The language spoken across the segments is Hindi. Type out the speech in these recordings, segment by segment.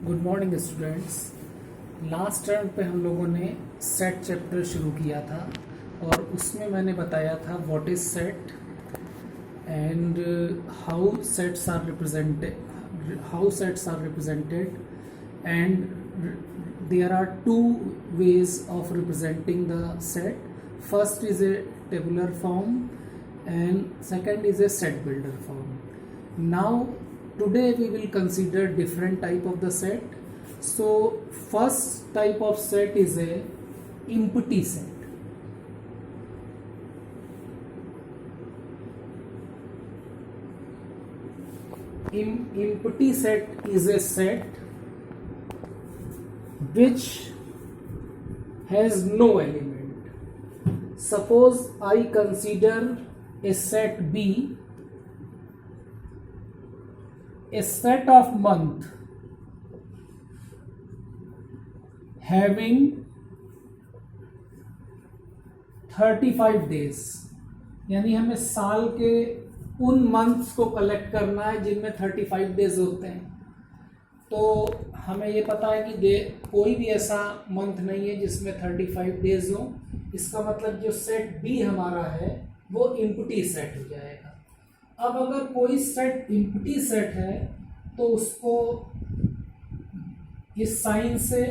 Good morning students. Last term पे हम लोगों ने सेट चैप्टर शुरू किया था और उसमें मैंने बताया था what is set and how sets are represented and there are two ways of representing the set. First is a tabular form and second is a set builder form. Now today we will consider different type of the set. So first type of set is a empty set. Empty set is a set which has no element. Suppose I consider a set B a set of month having 35 days, यानी हमें साल के उन मंथ्स को कलेक्ट करना है जिनमें 35 डेज होते हैं। तो हमें ये पता है कि कोई भी ऐसा मंथ नहीं है जिसमें 35 डेज हो। इसका मतलब जो सेट बी हमारा है वो इम्प्टी सेट हो जाएगा। अब अगर कोई सेट इम्प्टी सेट है तो उसको इस साइन से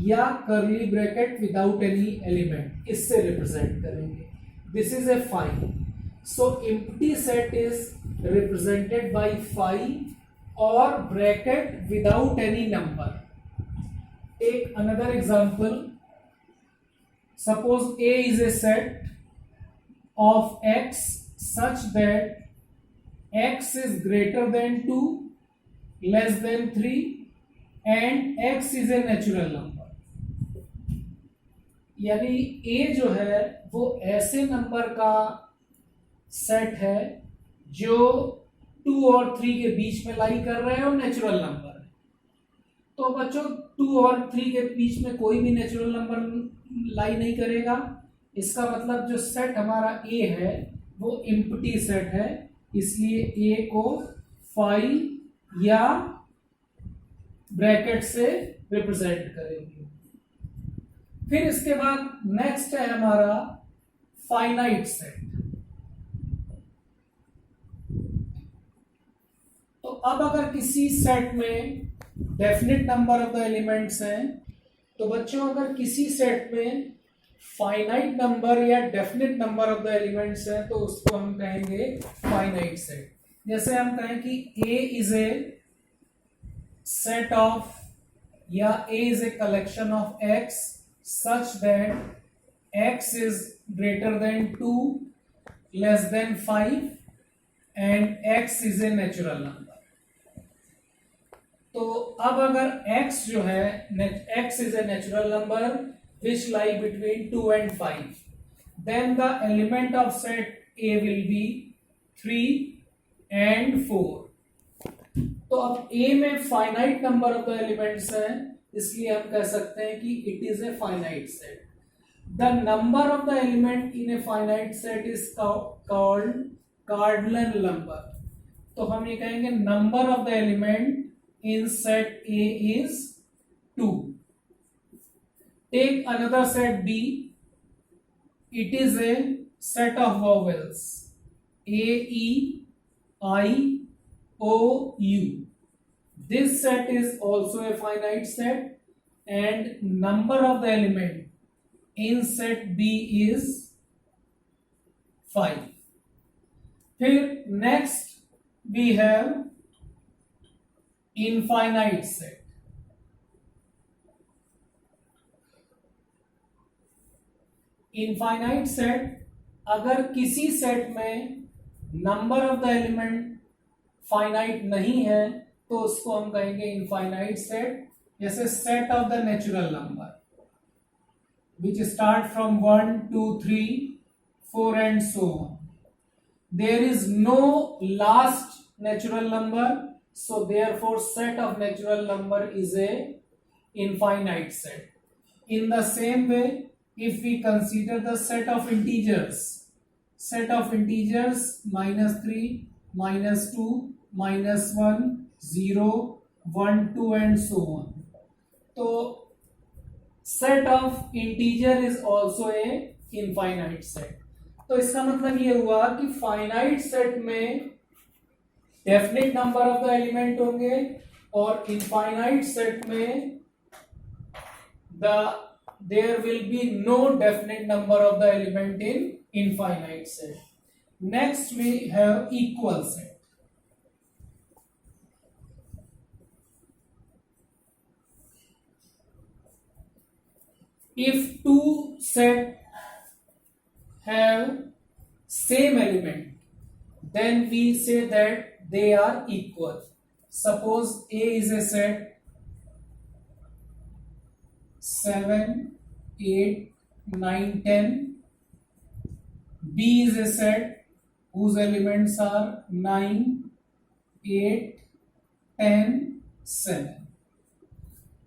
या curly bracket without any element इससे रिप्रेजेंट करेंगे। This is a phi. So empty set is represented by phi or bracket without any number. Take another example. Suppose A is a set of x such that x is greater than 2, less than 3 and x is a natural number. यानी A जो है वो ऐसे नंबर का सेट है जो 2 और 3 के बीच में लाई कर रहे हैं और नेचुरल नंबर है। तो बच्चों 2 और 3 के बीच में कोई भी नेचुरल नंबर लाई नहीं करेगा। इसका मतलब जो सेट हमारा ए है वो इम्प्टी सेट है, इसलिए ए को फाई या ब्रैकेट से रिप्रेजेंट करेंगे। फिर इसके बाद नेक्स्ट है हमारा फाइनाइट सेट। तो अब अगर किसी सेट में definite number of the elements हैं, तो बच्चों अगर किसी सेट में फाइनाइट नंबर या definite number of the elements हैं तो उसको हम कहेंगे फाइनाइट सेट। जैसे हम कहें कि A is a set of या A is a collection of x such that x is greater than 2, less than 5 and x is a natural number. तो अब अगर x जो है x is a natural number which lie between 2 and 5, then the element of set A will be 3 and 4. तो अब A में finite number of the elements हैं, इसलिए हम कह सकते हैं कि it is a finite set. The number of the element in a finite set is called cardinal number. तो हम ये कहेंगे number of the element in set A is 2. Take another set B. It is a set of vowels A, E, I, O, U. This set is also a finite set and number of the element in set B is 5. Here next we have infinite set. Infinite set अगर किसी सेट में number of the element finite नहीं है तो उसको हम कहेंगे इनफाइनाइट सेट। जैसे set of the natural number which start from 1, 2, 3, 4 and so on. There is no last natural number, so therefore set of natural number is a infinite set. In the same way, if we consider the set of integers -3, -2, -1, 0, 1 2 and so on. तो set of integer is also A infinite set. तो इसका मतलब ये हुआ कि फाइनाइट सेट में definite number of the element होंगे और इनफाइनाइट सेट में the there will be no definite number of the element in infinite set. Next we have equal set. If two set have same element, then we say that they are equal. Suppose A is a set 7 8 9 10, B is a set whose elements are 9 8 10 7।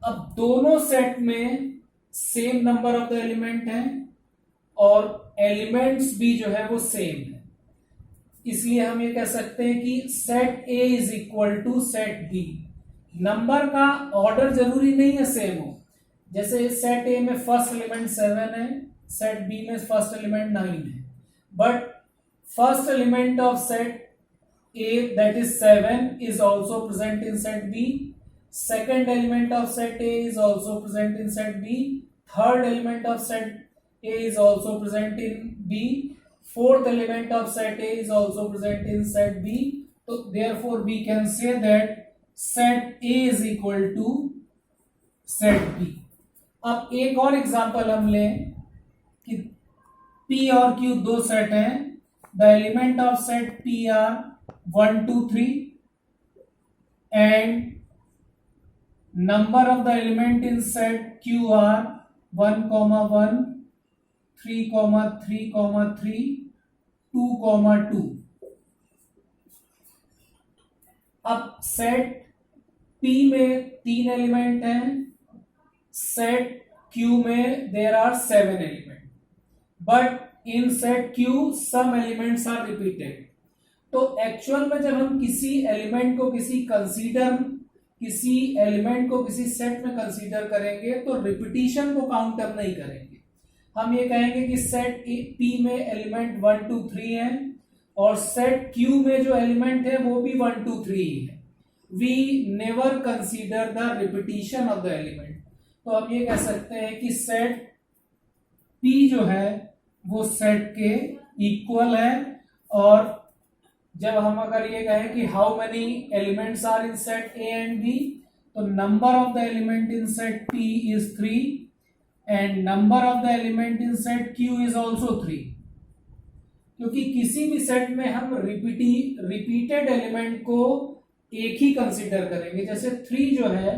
अब दोनों सेट में same number of the element हैं और एलिमेंट्स भी जो है वो सेम है, इसलिए हम ये कह सकते हैं कि set A is equal to set B. Number का ऑर्डर जरूरी नहीं है सेम हो, जैसे सेट ए में फर्स्ट एलिमेंट 7 है, सेट बी में फर्स्ट एलिमेंट 9 है, but first element of set A that is 7 is also present in set B, second element of set A is also present in set B, third element of set A is also present in B, fourth element of set A is also present in set B. So therefore we can say that set A is equal to set B. अब एक और एग्जांपल हम लें कि P और Q दो सेट हैं, the element of set P are 1 2 3 and number of the element in set Q are 1 1 3 3 3 2 2। अब सेट P में 3 एलिमेंट हैं, सेट Q में there are 7 element, but in set Q some elements are repeated. तो एक्चुअल में जब हम किसी एलिमेंट को किसी एलिमेंट को किसी सेट में कंसीडर करेंगे तो रिपीटिशन को काउंट हम नहीं करेंगे, हम ये कहेंगे कि सेट P में एलिमेंट 1 2 3 है और सेट Q में जो एलिमेंट है वो भी 1 2 3 है। We never consider the repetition of the element. तो हम ये कह सकते हैं कि सेट P जो है वो सेट के इक्वल है, और जब हम अगर ये कहें कि how many elements are in set A and B, तो number of the element in set P is 3 and number of the element in set Q is also 3। क्योंकि किसी भी सेट में हम रिपीटेड एलिमेंट को एक ही कंसीडर करेंगे, जैसे 3 जो है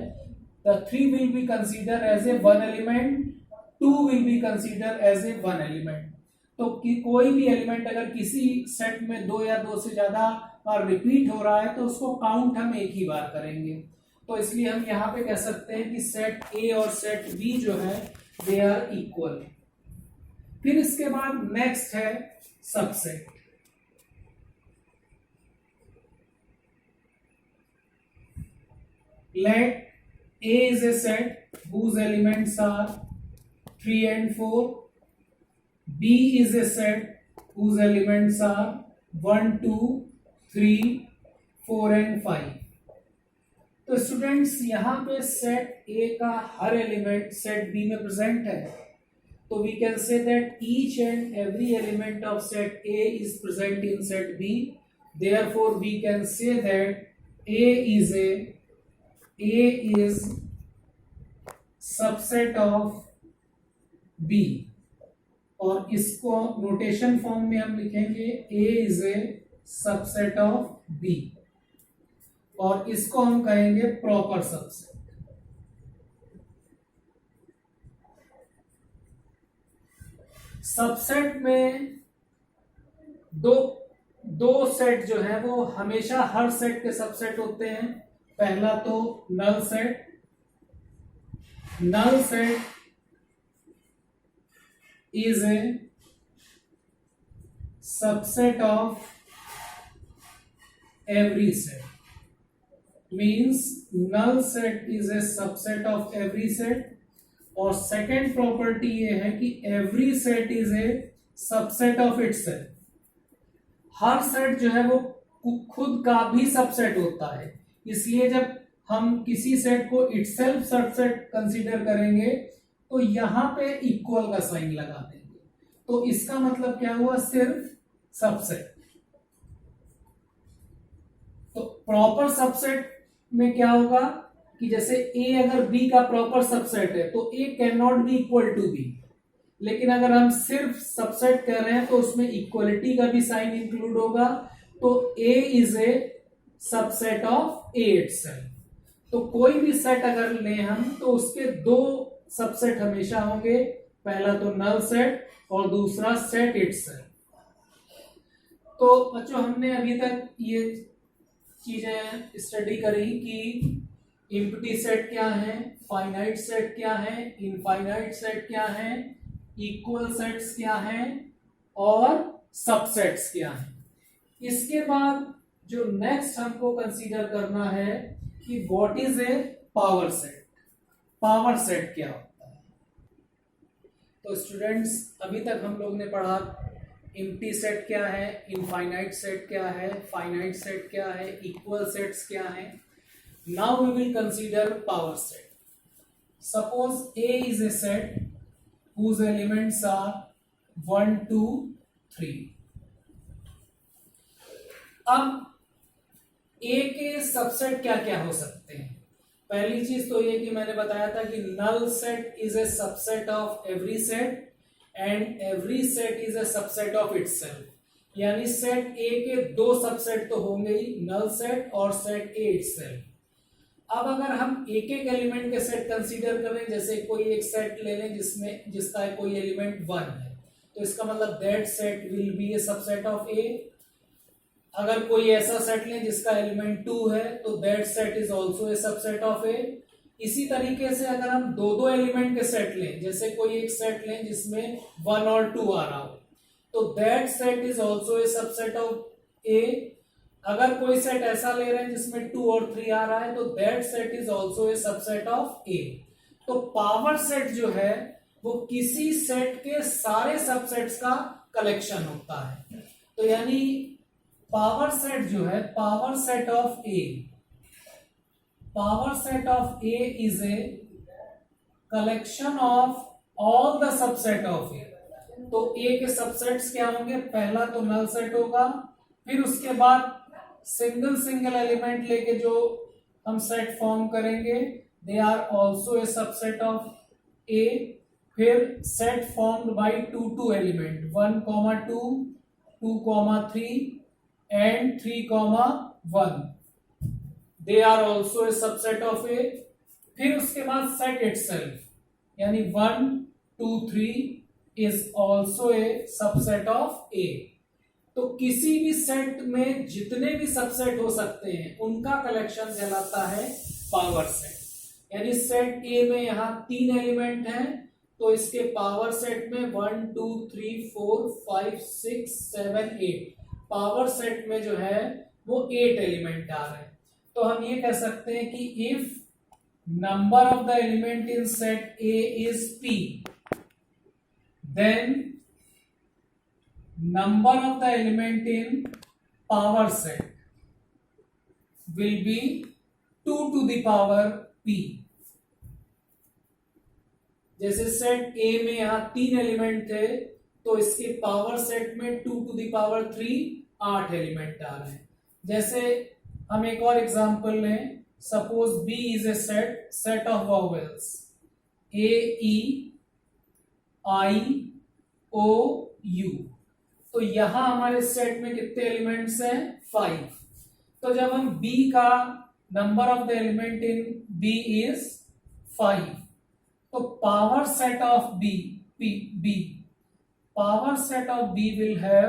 the 3 will be consider as a one element, 2 will be consider as a one element. तो कोई भी एलिमेंट अगर किसी सेट में 2 या 2 से ज्यादा बार रिपीट हो रहा है तो उसको काउंट हम एक ही बार करेंगे। तो इसलिए हम यहां पे कह सकते हैं कि सेट ए और सेट बी जो है दे आर इक्वल। फिर इसके बाद नेक्स्ट है subset. Let A is a set whose elements are 3 and 4, B is a set whose elements are 1 2 3 4 and 5। तो स्टूडेंट्स यहां पे सेट A का हर एलिमेंट सेट B में प्रेजेंट है, तो we can say that each and every element of set A is present in set B, therefore we can say that A is subset of B, और इसको नोटेशन फॉर्म में हम लिखेंगे A is a subset of B, और इसको हम कहेंगे प्रॉपर सबसेट। सबसेट में दो सेट जो है वो हमेशा हर सेट के सबसेट होते हैं। पहला तो null set is a subset of every set। means null set is a subset of every set, और सेकेंड प्रॉपर्टी ये है कि every set is a subset of itself. Her set जो है वो खुद का भी सबसेट होता है, इसलिए जब हम किसी सेट को इटसेल्फ सबसेट कंसीडर करेंगे तो यहां पे इक्वल का साइन लगा देंगे, तो इसका मतलब क्या हुआ, सिर्फ सबसेट। तो प्रॉपर सबसेट में क्या होगा कि जैसे ए अगर बी का प्रॉपर सबसेट है तो A can not be equal to B, लेकिन अगर हम सिर्फ सबसेट कर रहे हैं तो उसमें इक्वलिटी का भी साइन इंक्लूड होगा, तो A is a subset of A itself. तो कोई भी सेट अगर लें हम तो उसके दो सबसेट हमेशा होंगे, पहला तो नल सेट और दूसरा सेट इटसेल्फ। तो बच्चों हमने अभी तक ये चीजें स्टडी करी कि एम्प्टी सेट क्या है, फाइनाइट सेट क्या है, इनफाइनाइट सेट क्या है, इक्वल सेट्स क्या है और सबसेट्स क्या है। इसके बाद जो नेक्स्ट हमको कंसीडर करना है कि what is a power set. Power set क्या होता है? तो स्टूडेंट्स अभी तक हम लोग ने पढ़ा एम्प्टी सेट क्या है, इनफाइनाइट सेट क्या है, फाइनाइट सेट क्या है, इक्वल सेट्स क्या है। Now we will consider power set. Suppose A is a set whose elements are 1, 2, 3. अब A के सबसेट क्या क्या हो सकते हैं? पहली चीज तो ये कि मैंने बताया था कि null set is a subset of every set and every set is a subset of itself. यानी सेट A के दो सबसेट तो होंगे ही, null set और set A itself. अब अगर हम एक एक एलिमेंट के सेट कंसीडर करें, जैसे कोई एक सेट ले लें जिसका कोई एलिमेंट 1 है, तो इसका मतलब that set will be a subset of A. अगर कोई ऐसा सेट लें जिसका एलिमेंट 2 है तो that set is also a subset of A. इसी तरीके से अगर हम दो दो एलिमेंट के सेट लें, जैसे कोई एक सेट लें जिसमें 1 और 2 आ रहा हो, तो that set is also a subset of A. अगर कोई सेट ऐसा ले रहे हैं जिसमें 2 और 3 आ रहा है तो that set is also a subset of A. तो पावर सेट जो है वो किसी सेट के सारे सबसेट्स का कलेक्शन होता है। तो यानी पावर सेट जो है, power set of A, power set of A is a collection of all the subset of A. तो ए के सबसेट्स क्या होंगे? पहला तो नल सेट होगा, फिर उसके बाद सिंगल एलिमेंट लेके जो हम सेट फॉर्म करेंगे they are also a subset of A. फिर set formed by two element 1, 2, 2, 3 and 3, 1, they are also a subset of A. फिर उसके बाद सेट इटसेल्फ यानी 1, 2, 3 is also a subset of A. तो किसी भी सेट में जितने भी सबसेट हो सकते हैं उनका कलेक्शन कहलाता है पावर सेट। यानी सेट ए में यहां 3 एलिमेंट हैं तो इसके पावर सेट में 1, 2, 3, 4, 5, 6, 7, 8 पावर सेट में जो है वो 8 एलिमेंट आ रहे हैं। तो हम ये कह सकते हैं कि if number of the element in set A is p, then number of the element in power set will be 2 to the power p। जैसे सेट ए में यहां 3 एलिमेंट थे तो इसके पावर सेट में 2 to the power 3 8 एलिमेंट आ रहे हैं। जैसे हम एक और एग्जांपल लें, suppose B is a set of vowels A, E, I, O, U. तो यहां हमारे सेट में कितने एलिमेंट्स हैं? 5। तो जब हम b का number of the element in b is 5, तो power set of b power set of b will have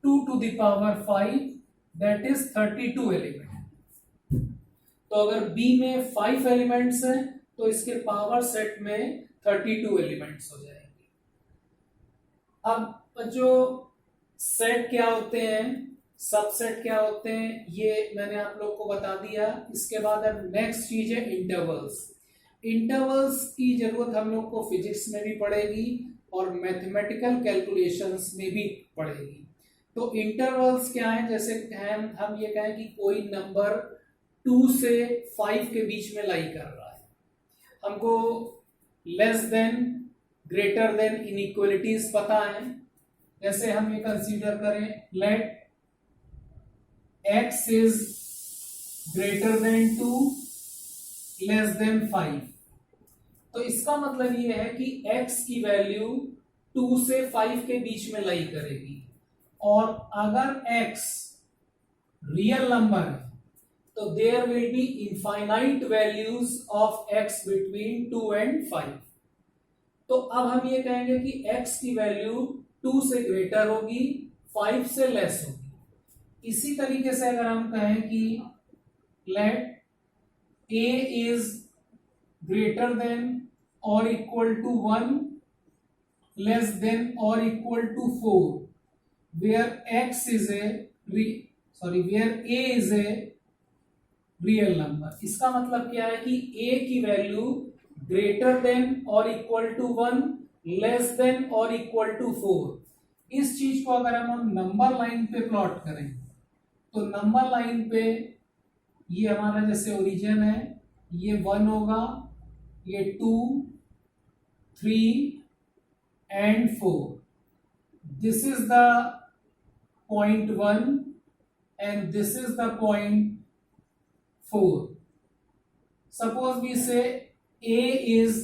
2 to the power 5 that is 32 element. तो अगर b में 5 एलिमेंट्स हैं तो इसके पावर सेट में 32 एलिमेंट्स हो जाएंगे। अब जो सेट क्या होते हैं? सबसेट क्या होते हैं ये मैंने आप लोग को बता दिया। इसके बाद अब नेक्स्ट चीज है इंटरवल्स। इंटरवल्स की जरूरत हम लोग को फिजिक्स में भी पड़ेगी और मैथमेटिकल कैलकुलेशंस में भी पड़ेगी। तो इंटरवल्स क्या है, जैसे हम ये कहें कि कोई नंबर 2 से 5 के बीच में लाई कर रहा है, हमको less than greater than inequalities पता है। जैसे हम ये कंसीडर करें, late x is greater than 2 less than 5, तो इसका मतलब ये है कि x की वैल्यू 2 से 5 के बीच में लाई करेगी, और अगर x रियल नंबर है तो there will be infinite values of x between 2 and 5। तो अब हम ये कहेंगे कि x की वैल्यू 2 से ग्रेटर होगी, 5 से लेस होगी। इसी तरीके से अगर हम कहें कि let a is greater than और इक्वल टू 1 लेस देन और equal to 4 where x is where a is a real number. इसका मतलब क्या है कि a की वैल्यू ग्रेटर देन और इक्वल टू 1 लेस देन और इक्वल टू 4। इस चीज को अगर हम नंबर लाइन पे प्लॉट करें तो नंबर लाइन पे ये हमारा जैसे ओरिजिन है, ये 1 होगा, ये 2, 3 and 4। This is the point 1 and this is the point 4। Suppose we say a is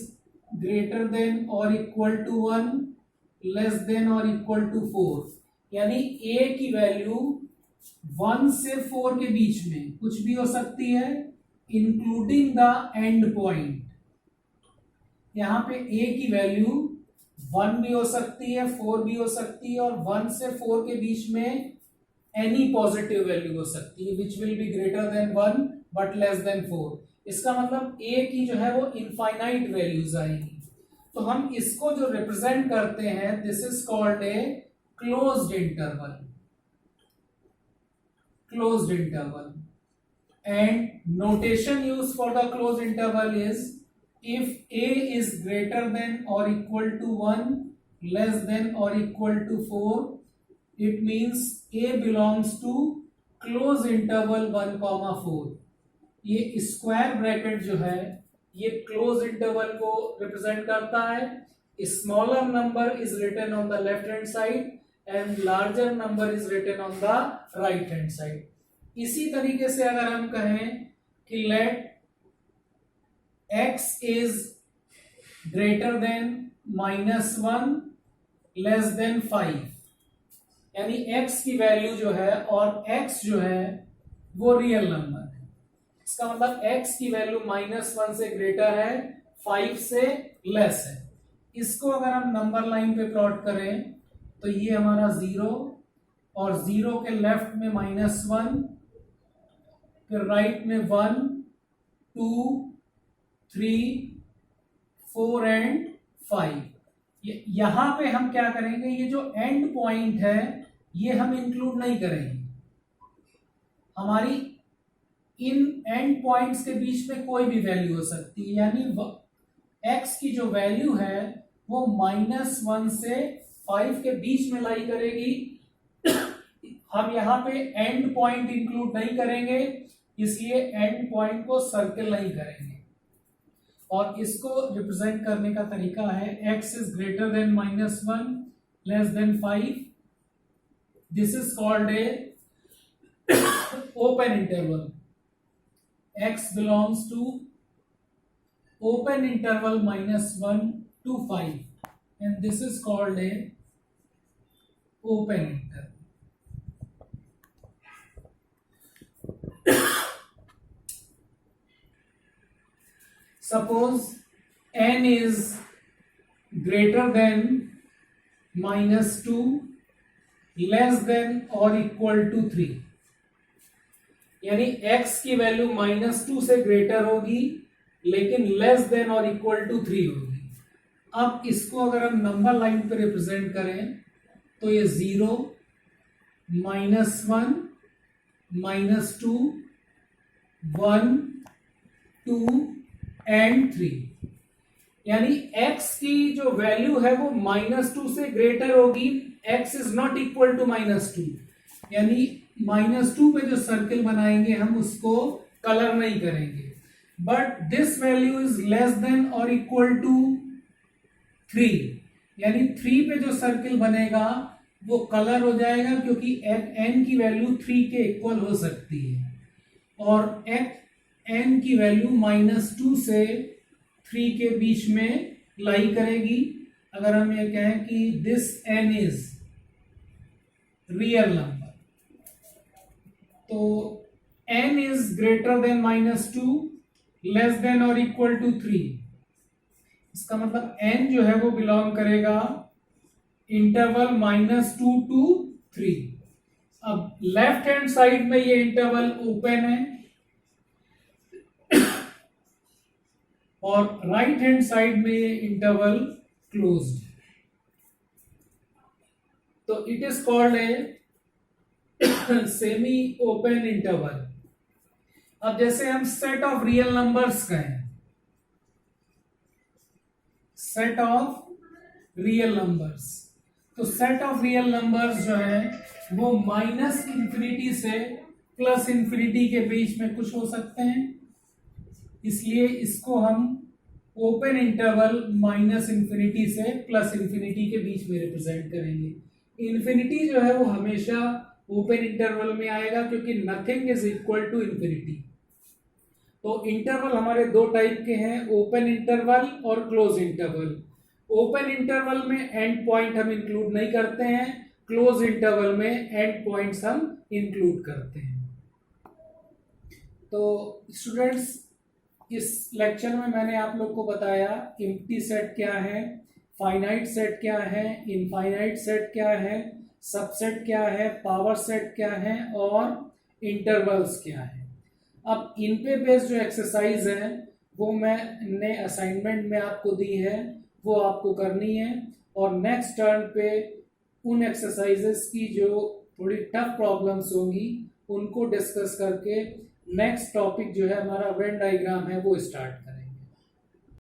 greater than or equal to 1 less than or equal to 4, यानी a की वैल्यू 1 से 4 के बीच में कुछ भी हो सकती है इंक्लूडिंग द एंड पॉइंट। यहां पे a की वैल्यू 1 भी हो सकती है, 4 भी हो सकती है, और 1 से 4 के बीच में एनी पॉजिटिव वैल्यू हो सकती है which will be greater than 1 but less than 4। इसका मतलब a की जो है वो इनफाइनाइट वैल्यूज आएगी। तो हम इसको जो रिप्रेजेंट करते हैं, this is called a closed interval. Closed interval and notation use for the closed interval is if a is greater than or equal to 1 less than or equal to 4, it means a belongs to closed interval 1,4। ये स्क्वायर ब्रैकेट जो है ये क्लोज इंटरवल को रिप्रेजेंट करता है। Smaller number is written on the left hand side and larger number is written on the right hand side. इसी तरीके से अगर हम कहें कि let x is greater than -1 less than 5, यानी x की वैल्यू जो है और x जो है वो रियल नंबर है। इसका मतलब x की वैल्यू -1 से ग्रेटर है, 5 से लेस है। इसको अगर हम नंबर लाइन पे प्लॉट करें तो ये हमारा 0 और 0 के लेफ्ट में -1, फिर राइट में 1, 2, 3, 4 एंड 5। यहां पे हम क्या करेंगे, ये जो एंड पॉइंट है ये हम इंक्लूड नहीं करेंगे। हमारी इन एंड पॉइंट्स के बीच में कोई भी वैल्यू हो सकती है, यानी x की जो वैल्यू है वो -1 से 5 के बीच में लाई करेगी। हम यहाँ पे एंड पॉइंट इंक्लूड नहीं करेंगे, इसलिए एंड पॉइंट को सर्कल नहीं करेंगे। और इसको रिप्रेजेंट करने का तरीका है x is greater than -1 less than 5। This is called a open interval. x belongs to open interval -1 to 5 and this is called a open interval. Suppose n is greater than -2 less than or equal to 3, यानी x की वैल्यू -2 से ग्रेटर होगी लेकिन लेस देन और इक्वल टू 3 होगी। अब इसको अगर हम नंबर लाइन पे रिप्रेजेंट करें तो ये 0, -1 -2, 1, 2 एंड 3। यानी x की जो वैल्यू है वो -2 से ग्रेटर होगी, x is not equal to -2। यानी -2 पे जो सर्किल बनाएंगे हम उसको कलर नहीं करेंगे, but this value is less than और इक्वल टू 3। यानी 3 पे जो सर्किल बनेगा वो कलर हो जाएगा, क्योंकि n की वैल्यू 3 के इक्वल हो सकती है, और n की वैल्यू -2 से 3 के बीच में लाई करेगी। अगर हम ये कहें कि this n is real number, तो n is greater than -2, less than और इक्वल टू 3। इसका मतलब n जो है वो बिलोंग करेगा इंटरवल -2 to 3। अब लेफ्ट हैंड साइड में ये इंटरवल ओपन है और राइट हैंड साइड में ये इंटरवल क्लोज्ड है, तो it is called a semi open interval. अब जैसे हम सेट ऑफ रियल नंबर्स कहें, सेट ऑफ रियल नंबर्स, तो सेट ऑफ रियल नंबर्स जो है वो -∞ से +∞ के बीच में कुछ हो सकते हैं, इसलिए इसको हम ओपन इंटरवल -∞ से +∞ के बीच में रिप्रेजेंट करेंगे। इन्फिनिटी जो है वो हमेशा ओपन इंटरवल में आएगा, क्योंकि nothing is equal to infinity. तो इंटरवल हमारे दो टाइप के हैं, ओपन इंटरवल और क्लोज इंटरवल। ओपन इंटरवल में एंड पॉइंट हम इंक्लूड नहीं करते हैं, क्लोज इंटरवल में एंड पॉइंट्स हम इंक्लूड करते हैं। तो स्टूडेंट्स, इस लेक्चर में मैंने आप लोग को बताया एम्प्टी सेट क्या है, फाइनाइट सेट क्या है, इनफाइनाइट सेट क्या है, सबसेट क्या है, पावर सेट क्या है और इंटरवल्स क्या है। अब इन पे बेस्ड जो एक्सरसाइज है वो मैंने असाइनमेंट में आपको दी है, वो आपको करनी है, और नेक्स्ट टर्न पे उन एक्सरसाइजेस की जो थोड़ी टफ प्रॉब्लम्स होंगी उनको डिस्कस करके नेक्स्ट टॉपिक जो है हमारा वेन डायग्राम है वो स्टार्ट करें।